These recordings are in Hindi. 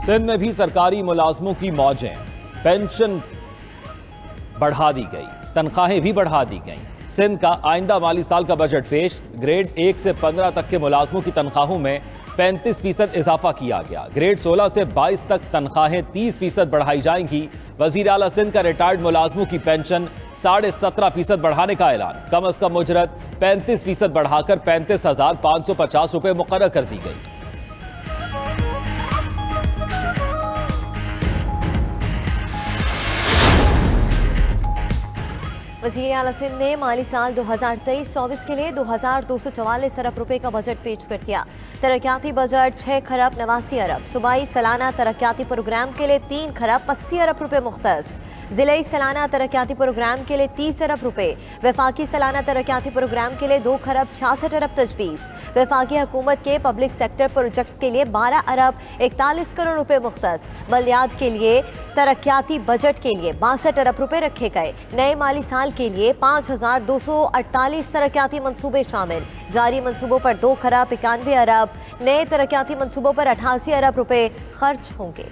सिंध में भी सरकारी मुलाजमों की मौजें, पेंशन बढ़ा दी गई, तनख्वाहें भी बढ़ा दी गई। सिंध का आइंदा माली साल का बजट पेश। ग्रेड 1 से 15 तक के मुलाजमों की तनख्वाहों में 35% इजाफा किया गया। ग्रेड 16 से 22 तक तनख्वाहें 30% बढ़ाई जाएंगी। वजीर आला सिंध का रिटायर्ड मुलाजमों की पेंशन 17.5% बढ़ाने का ऐलान। कम अज कम उजरत 35% बढ़ाकर 35,550 रुपए मुकर्रर कर दी गई। वज़ीर आला सिंध ने माली साल 2023-24 के लिए 2,244 अरब रुपए का बजट पेश कर दिया। तरक्याती बजट 6 खरब 89 अरब, सूबाई सालाना तरक्याती प्रोग्राम के लिए 3 खरब 80 अरब रुपए मुख्तस, जिले सालाना तरक्याती प्रोग्राम के लिए 30 अरब रुपए, वफाकी सालाना तरक्याती प्रोग्राम के लिए 2 खरब 66 अरब तजवीज़, वफाकी हुकूमत के पब्लिक सेक्टर प्रोजेक्ट्स के लिए 12 अरब 41 करोड़ रुपए मुख्तस, बल्दियात के लिए तरक्याती बजट के लिए 62 अरब रुपए रखे गए। नए माली साल के लिए 5,248 तरक्याती मंसूबे शामिल। जारी मंसूबों पर 2 खरब 91 अरब, नए तरक्याती मंसूबों पर 88 अरब रुपए खर्च होंगे।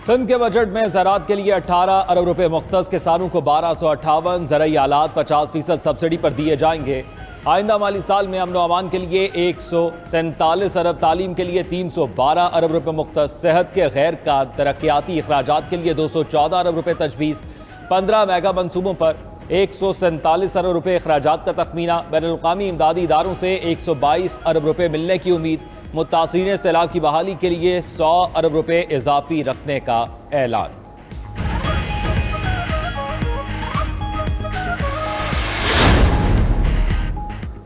सिंध के बजट में ज़राअत के लिए 18 अरब रुपए मुख्तस, किसानों को 1258, ज़रई आलात 50% सब्सिडी पर दिए जाएंगे। आइंदा माली साल में अमन व अमान के लिए 143 अरब, तालीम के लिए 312 अरब रुपए मुख्तस, सेहत के गैर तरक्याती अखराजात के लिए 214 अरब रुपए तजवीज़, 15 मेगा मनसूबों पर 147 अरब रुपए अखराजात का तखमीना। बैनुल-अक़वामी इमदादी इदारों से 122 अरब रुपए मिलने की उम्मीद। मुतासिरीन सैलाब की बहाली के लिए 100 अरब रुपए इजाफी रखने का ऐलान।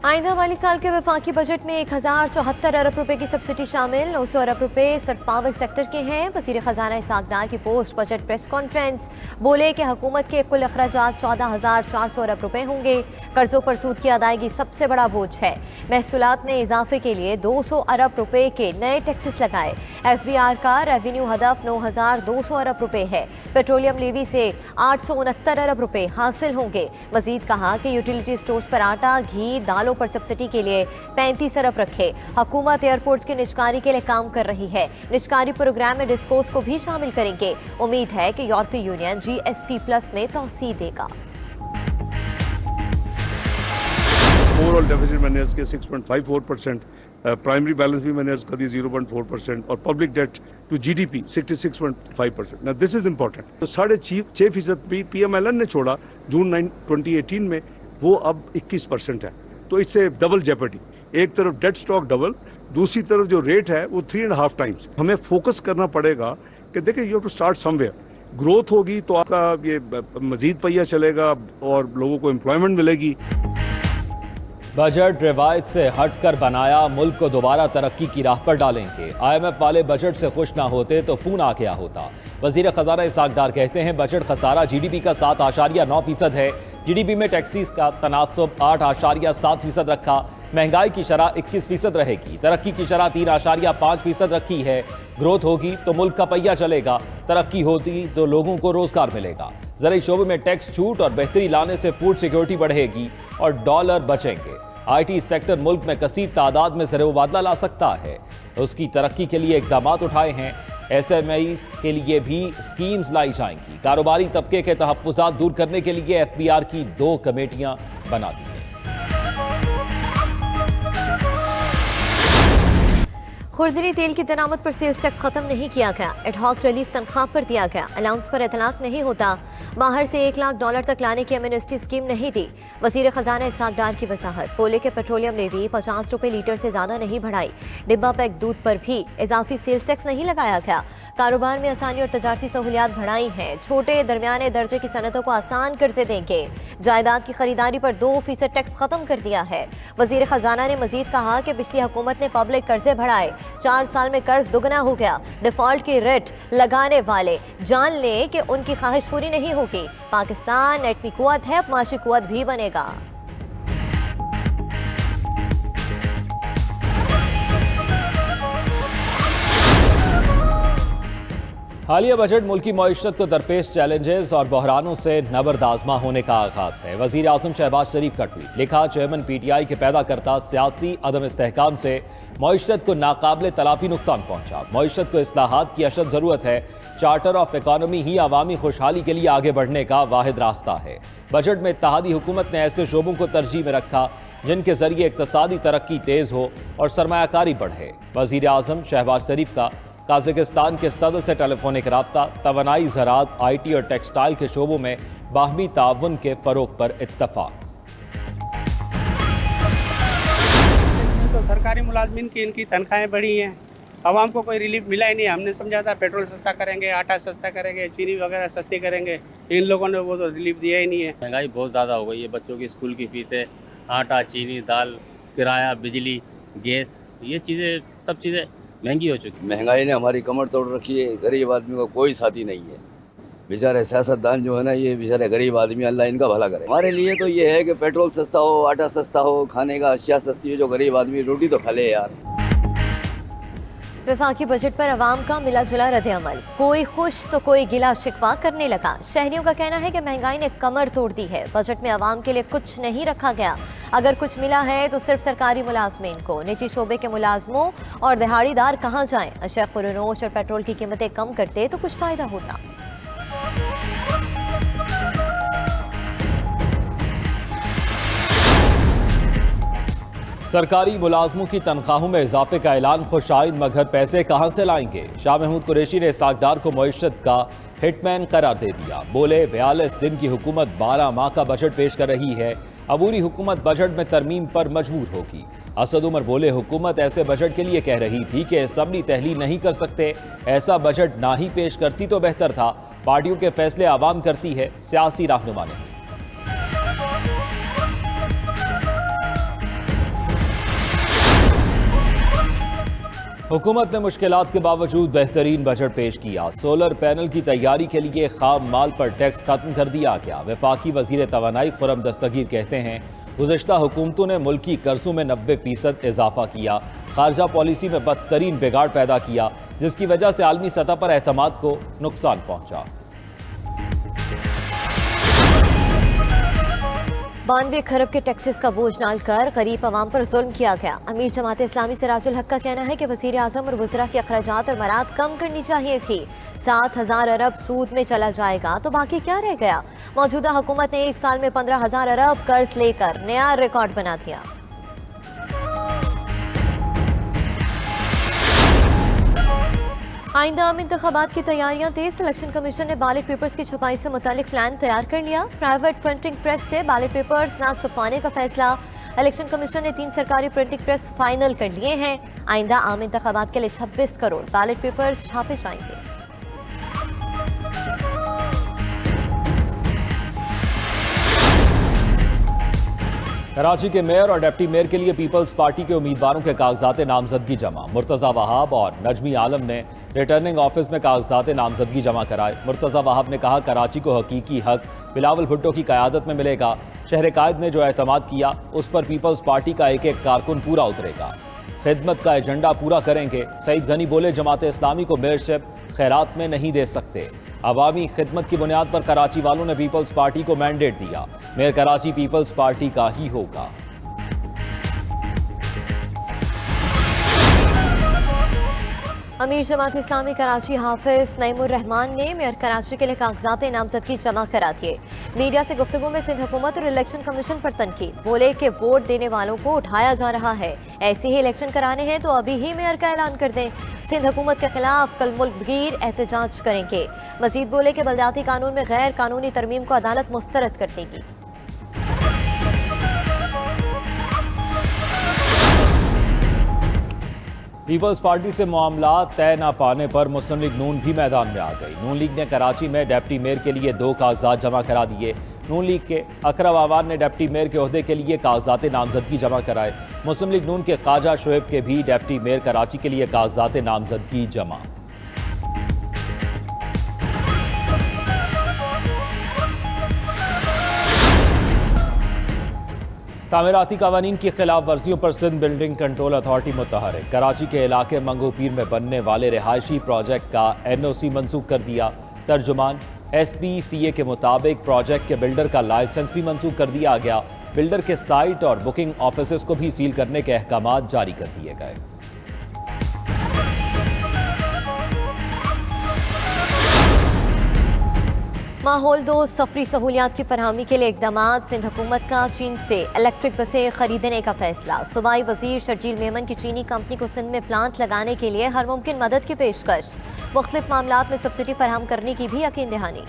आइंदा माली साल के वफाकी बजट में 1,074 अरब रुपए की सब्सिडी शामिल। 900 अरब रुपए सिर्फ पावर सेक्टर के हैं। वज़ीर ख़जाना इसाक डार की पोस्ट बजट प्रेस कॉन्फ्रेंस, बोले कि हुकूमत के कुल अखराजात 14,400 अरब रुपए होंगे। कर्जों पर सूद की अदायगी सबसे बड़ा बोझ है। महसूलात में इजाफे के लिए 200 अरब रुपए के नए टैक्सेस लगाए। FBR का रेवेन्यू हदफ 9,200 अरब रुपए है। पेट्रोलियम लेवी से 869 अरब रुपए हासिल होंगे। मजीद कहा कि यूटिलिटी स्टोर्स पर आटा, घी, दालों पर सब्सिडी के लिए 35 अरब रखे। हुकूमत एयरपोर्ट्स की निजकारी के लिए काम कर रही है। निजकारी प्रोग्राम में डिस्कोस को भी शामिल करेंगे। उम्मीद है कि यूरोपीय यूनियन GSP+ में तौसीह देगा। ओवरऑल डेफिसिट मैंने इसके 6.54%, प्राइमरी बैलेंस भी मैंने इसका दी 0.4% और पब्लिक डेट टू GDP 66.5%। ना दिस इज इम्पोर्टेंट। तो 6.5% PMLN ने छोड़ा जून 2018 में, वो अब 21% है। तो इससे डबल जेपर्डी, एक तरफ डेट स्टॉक डबल, दूसरी तरफ जो रेट है वो 3.5 टाइम्स। हमें फोकस करना पड़ेगा कि देखिए you have to start somewhere. Growth होगी तो आपका ये मजीद पहिया चलेगा और लोगों को एम्प्लॉयमेंट मिलेगी। बजट रिवायत से हटकर बनाया, मुल्क को दोबारा तरक्की की राह पर डालेंगे। IMF वाले बजट से खुश ना होते तो फोन आ गया होता। वजीर खजाना इसाक डार कहते हैं बजट खसारा GDP का 7.9% है। GDP में टैक्सीज का तनासुब 8.7% रखा। महंगाई की शरह 21% रहेगी। तरक्की की शरह 3.5% रखी है। ग्रोथ होगी तो मुल्क का पहिया चलेगा, तरक्की होती तो लोगों को रोजगार मिलेगा। ज़राई शोबे में टैक्स छूट और बेहतरी लाने से फूड सिक्योरिटी बढ़ेगी और डॉलर बचेंगे। IT सेक्टर मुल्क में कसीर तादाद में ज़र मुबादला ला सकता है। उसकी तरक्की के लिए इक़दाम उठाए हैं। SMEs के लिए भी स्कीम्स लाई जाएंगी। कारोबारी तबके के तहफ़्फ़ुज़ात दूर करने के लिए FBR की 2 कमेटियां बना दी गई। खुर्दनी तेल की दरामद पर सेल्स टैक्स खत्म नहीं किया गया। एडहॉक रिलीफ तनख्वाह पर दिया गया। अलाउंस पर इतलाक नहीं होता। बाहर से $1 लाख तक लाने की एमनेस्टी स्कीम नहीं दी। वजीर खजाना इसाक डार की वजाहत, बोले कि पेट्रोलियम ने भी 50 रुपए लीटर से ज्यादा नहीं बढ़ाई। डिब्बा पैक दूध पर भी इजाफी सेल्स टैक्स नहीं लगाया गया। कारोबार में आसानी और तजारती सहूलियात बढ़ाई हैं। छोटे दरमियाने दर्जे की सनतों को आसान कर्जे देंगे। जायदाद की खरीदारी पर 2% टैक्स खत्म कर दिया है। वजीर खजाना ने मजीद कहा कि पिछली हुकूमत ने पब्लिक कर्जे बढ़ाए, 4 साल में कर्ज दुगना हो गया। डिफॉल्ट की रेट लगाने वाले जान लें कि उनकी ख्वाहिश पूरी नहीं होगी। पाकिस्तान एटमी कुव्वत है, अब माशी कुव्वत भी बनेगा। हालिया बजट मुल्की मईशत को दरपेश चैलेंजेस और बहरानों से नबरदाजमा होने का आगाज है। वजीर आजम शहबाज शरीफ का ट्वीट, लिखा चेयरमैन PTI के पैदा करता सियासी अदम इस्तेहकाम से मईशत को नाकाबिल तलाफी नुकसान पहुंचा। मईशत को इस्लाहात की अशद जरूरत है। चार्टर ऑफ इकॉनमी ही अवामी खुशहाली के लिए आगे बढ़ने का वाहिद रास्ता है। बजट में इत्तेहादी हुकूमत ने ऐसे शोबों को तरजीह में रखा जिनके जरिए इक्तसादी तरक्की तेज हो और सरमायाकारी बढ़े। वजीर आजम शहबाज शरीफ का काज़ाकिस्तान के सदर से टेलीफोनिक राब्ता, तवानाई, ज़राअत, IT और टेक्सटाइल के शोबों में बाहमी ताउन के फ़रोग पर इत्तफाक। तो सरकारी मुलाजमीन की इनकी तनख्वाहें बढ़ी हैं, आवाम को कोई रिलीफ मिला ही नहीं। हमने समझा था पेट्रोल सस्ता करेंगे, आटा सस्ता करेंगे, चीनी वगैरह सस्ती करेंगे, इन लोगों ने वो तो रिलीफ दिया ही नहीं है। महंगाई बहुत ज़्यादा हो गई है। बच्चों की स्कूल की फीसें, आटा, चीनी, दाल, किराया, बिजली, गैस, ये चीज़ें सब चीज़ें महंगी हो चुकी। महंगाई ने हमारी कमर तोड़ रखी है। गरीब आदमी का कोई साथी नहीं है। बेचारे सियासतदान जो है ना, ये बेचारे गरीब आदमी, अल्लाह इनका भला करे। हमारे लिए तो ये है कि पेट्रोल सस्ता हो, आटा सस्ता हो, खाने का अशिया सस्ती हो, जो गरीब आदमी रोटी तो खा ले यार। वफाकी बजट पर अवाम का मिला जुला रद्द-ए-अमल, कोई खुश तो कोई गिला शिकवा करने लगा। शहरियों का कहना है कि महंगाई ने कमर तोड़ दी है। बजट में अवाम के लिए कुछ नहीं रखा गया। अगर कुछ मिला है तो सिर्फ सरकारी मुलाजमीन को। निजी शोबे के मुलाजमों और दिहाड़ीदार कहाँ जाएं? अशया खुरनोश और पेट्रोल की कीमतें कम करते तो कुछ फायदा होता। सरकारी मुलाजमों की तनख्वाहों में इजाफे का ऐलान खुशाइद, मगर पैसे कहां से लाएंगे? शाह महमूद कुरैशी ने इसाकदार को मईशत का हिटमैन करार दे दिया। बोले 42 दिन की हुकूमत 12 माह का बजट पेश कर रही है। अबूरी हुकूमत बजट में तरमीम पर मजबूर होगी। असद उमर बोले हुकूमत ऐसे बजट के लिए कह रही थी कि असम्बली तहलील नहीं कर सकते, ऐसा बजट ना ही पेश करती तो बेहतर था। पार्टियों के फैसले आवाम करती है, सियासी रहनुमा नहीं। हुकूमत ने मुश्किलात के बावजूद बेहतरीन बजट पेश किया। सोलर पैनल की तैयारी के लिए खाम माल पर टैक्स खत्म कर दिया गया। वफाकी वजीर तवानाई खुर्रम दस्तगीर कहते हैं गुज़श्ता हुकूमतों ने मुल्की कर्जों में 90% इजाफा किया, खारजा पॉलिसी में बदतरीन बिगाड़ पैदा किया, जिसकी वजह से आलमी सतह पर एतमाद को नुकसान पहुंचा। 92 खरब के टैक्सेस का बोझ डालकर गरीब अवाम पर जुल्म किया गया। अमीर जमात इस्लामी सिराजुल हक का कहना है कि वज़ीर आज़म और वज़रा के अखराजात और मराद कम करनी चाहिए थी। 7,000 अरब सूद में चला जाएगा तो बाकी क्या रह गया? मौजूदा हुकूमत ने एक साल में 15,000 अरब कर्ज लेकर नया रिकॉर्ड बना दिया। आइंदा आम इंतखाबात की तैयारियां तेज। सिलेक्शन कमीशन ने बैलेट पेपर्स की छपाई से मुतालिक प्लान तैयार कर लिया। प्राइवेट प्रिंटिंग प्रेस से बैलेट पेपर्स ना छपवाने का फैसला। इलेक्शन कमीशन ने 3 सरकारी प्रिंटिंग प्रेस फाइनल कर लिए हैं। आइंदा आम इंतखाबात के लिए 26 करोड़ बैलेट पेपर्स छापे जाएंगे। कराची के मेयर और डिप्टी मेयर के लिए पीपल्स पार्टी के उम्मीदवारों के कागजात नामजदगी जमा। मुर्तज़ा वहाब और नजमी आलम ने रिटर्निंग ऑफिस में कागजात नामजदगी जमा कराए। मुर्तज़ा वहाब ने कहा कराची को हकीकी हक बिलावल भुट्टो की क़यादत में मिलेगा। शहर कायद ने जो एतमाद किया उस पर पीपल्स पार्टी का एक एक कारकुन पूरा उतरेगा। खिदमत का एजेंडा पूरा करेंगे। सईद गनी बोले जमात इस्लामी को मेयरशिप खैरात में नहीं दे सकते। अवामी खिदमत की बुनियाद पर कराची वालों ने पीपल्स पार्टी को मैंडेट दिया। मेयर कराची पीपल्स पार्टी का ही होगा। अमीर जमात इस्लामी कराची हाफिज नईमुर रहमान ने मेयर कराची के लिए कागजात नामजदगी जमा करा दिए। मीडिया से गुफ्तगू में सिंध हुकूमत और इलेक्शन कमीशन पर तनकीद। बोले कि वोट देने वालों को उठाया जा रहा है, ऐसे ही इलेक्शन कराने हैं तो अभी ही मेयर का ऐलान कर दें। सिंध हुकूमत के खिलाफ कल मुल्कगीर एहतजाज करेंगे। मजीद बोले कि बलदियाती कानून में गैर कानूनी तरमीम को अदालत मुस्तरद कर देगी। पीपल्स पार्टी से मामला तय न पाने पर मुस्लिम लीग नून भी मैदान में आ गई। नून लीग ने कराची में डिप्टी मेयर के लिए 2 कागजात जमा करा दिए। नून लीग के अकरम आवान ने डिप्टी मेयर के ओहदे के लिए कागजात नामजदगी जमा कराए। मुस्लिम लीग नून के ख्वाजा शुएब के भी डिप्टी मेयर कराची के लिए कागजात नामजदगी जमा। तामीराती कवानीन की खिलाफ वर्जियों पर सिंध बिल्डिंग कंट्रोल अथॉरिटी मुतहरिक। कराची के इलाके मंगोपीर में बनने वाले रिहायशी प्रोजेक्ट का NOC मंसूख कर दिया। तर्जुमान SPCA के मुताबिक प्रोजेक्ट के बिल्डर का लाइसेंस भी मंसूख कर दिया गया। बिल्डर के साइट और बुकिंग ऑफिस को भी सील करने के अहकामात जारी कर दिए गए। माहौल दोस्त सफरी सहूलियात की फरहमी के लिए इकदाम। सिंध हुकूमत का चीन से इलेक्ट्रिक बसें खरीदने का फैसला। सूबाई वजीर शर्जील मेमन की चीनी कंपनी को सिंध में प्लांट लगाने के लिए हर मुमकिन मदद की पेशकश। मुख्तलिफ मामलात में सब्सिडी फराहम करने की भी यकीन दहानी।